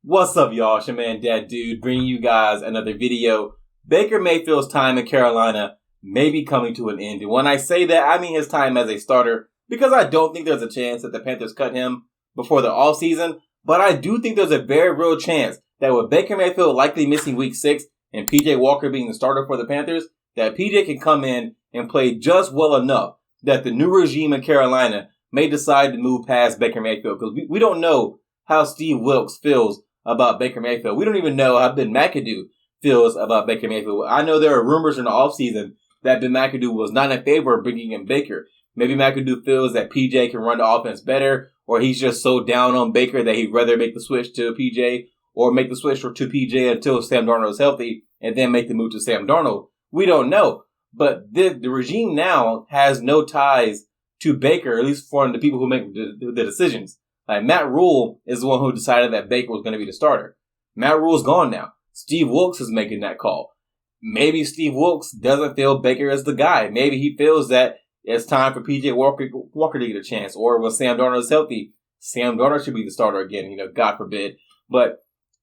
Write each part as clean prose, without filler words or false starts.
What's up, y'all? It's your man, Dad Dude, bringing you guys another video. Baker Mayfield's time in Carolina may be coming to an end. And when I say that, I mean his time as a starter, because I don't think there's a chance that the Panthers cut him before the offseason. But I do think there's a very real chance that with Baker Mayfield likely missing week 6 and PJ Walker being the starter for the Panthers, that PJ can come in and play just well enough that the new regime in Carolina may decide to move past Baker Mayfield. Because we don't know how Steve Wilks feels about Baker Mayfield. We don't even know how Ben McAdoo feels about Baker Mayfield. I know there are rumors in the offseason that Ben McAdoo was not in favor of bringing in Baker. Maybe McAdoo feels that PJ can run the offense better, or he's just so down on Baker that he'd rather make the switch to PJ, or make the switch to PJ until Sam Darnold is healthy, and then make the move to Sam Darnold. We don't know. But the regime now has no ties to Baker, at least for the people who make the decisions. Like, Matt Rhule is the one who decided that Baker was going to be the starter. Matt Rhule's gone now. Steve Wilks is making that call. Maybe Steve Wilks doesn't feel Baker is the guy. Maybe he feels that it's time for PJ Walker to get a chance. Or when Sam Darnold is healthy, Sam Darnold should be the starter again, God forbid. But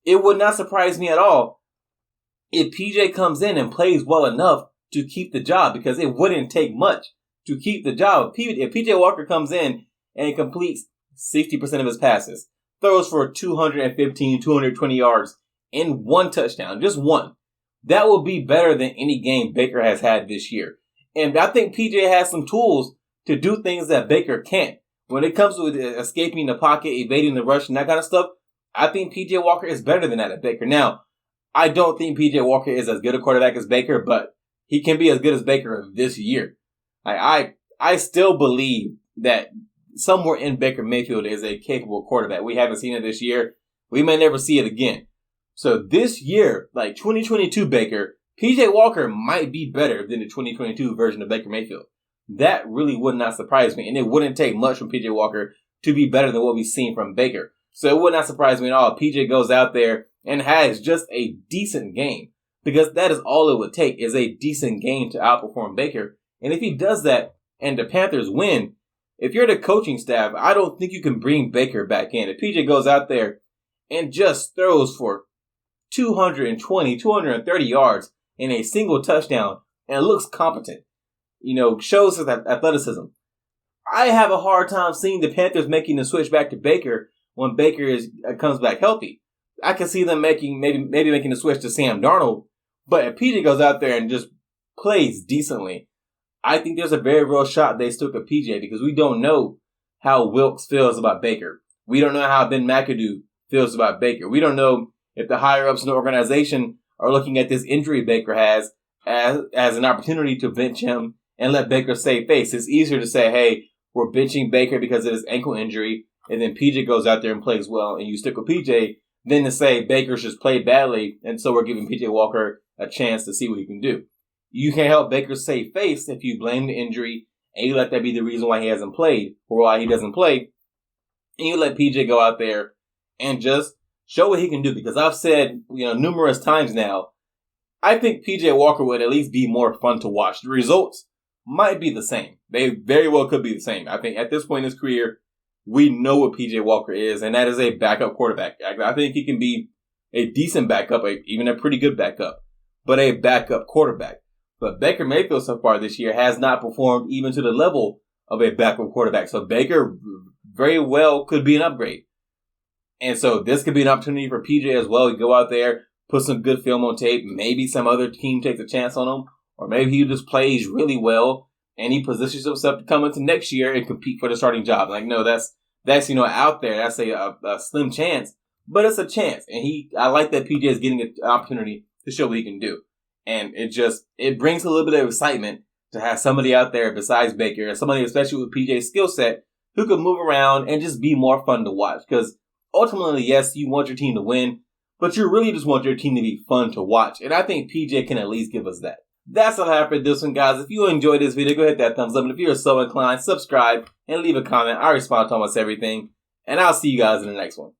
it would not surprise me at all if PJ comes in and plays well enough to keep the job, because it wouldn't take much to keep the job. If PJ Walker comes in and completes 60% of his passes, throws for 215, 220 yards, and 1 touchdown, just one, that will be better than any game Baker has had this year. And I think PJ has some tools to do things that Baker can't. When it comes to escaping the pocket, evading the rush, and that kind of stuff, I think PJ Walker is better than that at Baker. Now, I don't think PJ Walker is as good a quarterback as Baker, but he can be as good as Baker this year. I still believe that somewhere in Baker Mayfield is a capable quarterback. We haven't seen it this year. We may never see it again. So this year, like 2022 Baker, PJ Walker might be better than the 2022 version of Baker Mayfield. That really would not surprise me. And it wouldn't take much from PJ Walker to be better than what we've seen from Baker. So it would not surprise me at all if PJ goes out there and has just a decent game. Because that is all it would take, is a decent game to outperform Baker. And if he does that and the Panthers win, if you're the coaching staff, I don't think you can bring Baker back in. If PJ goes out there and just throws for 220, 230 yards in a single touchdown and looks competent, shows his athleticism, I have a hard time seeing the Panthers making the switch back to Baker when Baker comes back healthy. I can see them maybe making the switch to Sam Darnold, but if PJ goes out there and just plays decently, I think there's a very real shot they still at PJ, because we don't know how Wilks feels about Baker. We don't know how Ben McAdoo feels about Baker. We don't know if the higher-ups in the organization are looking at this injury Baker has as an opportunity to bench him and let Baker save face. It's easier to say, hey, we're benching Baker because of his ankle injury, and then PJ goes out there and plays well, and you stick with PJ, than to say Baker's just played badly, and so we're giving PJ Walker a chance to see what he can do. You can't help Baker save face if you blame the injury and you let that be the reason why he hasn't played or why he doesn't play. And you let PJ go out there and just show what he can do. Because I've said, numerous times now, I think PJ Walker would at least be more fun to watch. The results might be the same. They very well could be the same. I think at this point in his career, we know what PJ Walker is, and that is a backup quarterback. I think he can be a decent backup, even a pretty good backup, but a backup quarterback. But Baker Mayfield so far this year has not performed even to the level of a backup quarterback. So Baker very well could be an upgrade. And so this could be an opportunity for PJ as well. You go out there, put some good film on tape. Maybe some other team takes a chance on him. Or maybe he just plays really well and he positions himself to come into next year and compete for the starting job. No, that's out there. That's a slim chance. But it's a chance. And I like that PJ is getting an opportunity to show what he can do. And it brings a little bit of excitement to have somebody out there besides Baker, and somebody especially with PJ's skill set, who can move around and just be more fun to watch. Because ultimately, yes, you want your team to win, but you really just want your team to be fun to watch. And I think PJ can at least give us that. That's all I have for this one, guys. If you enjoyed this video, go hit that thumbs up. And if you're so inclined, subscribe and leave a comment. I respond to almost everything. And I'll see you guys in the next one.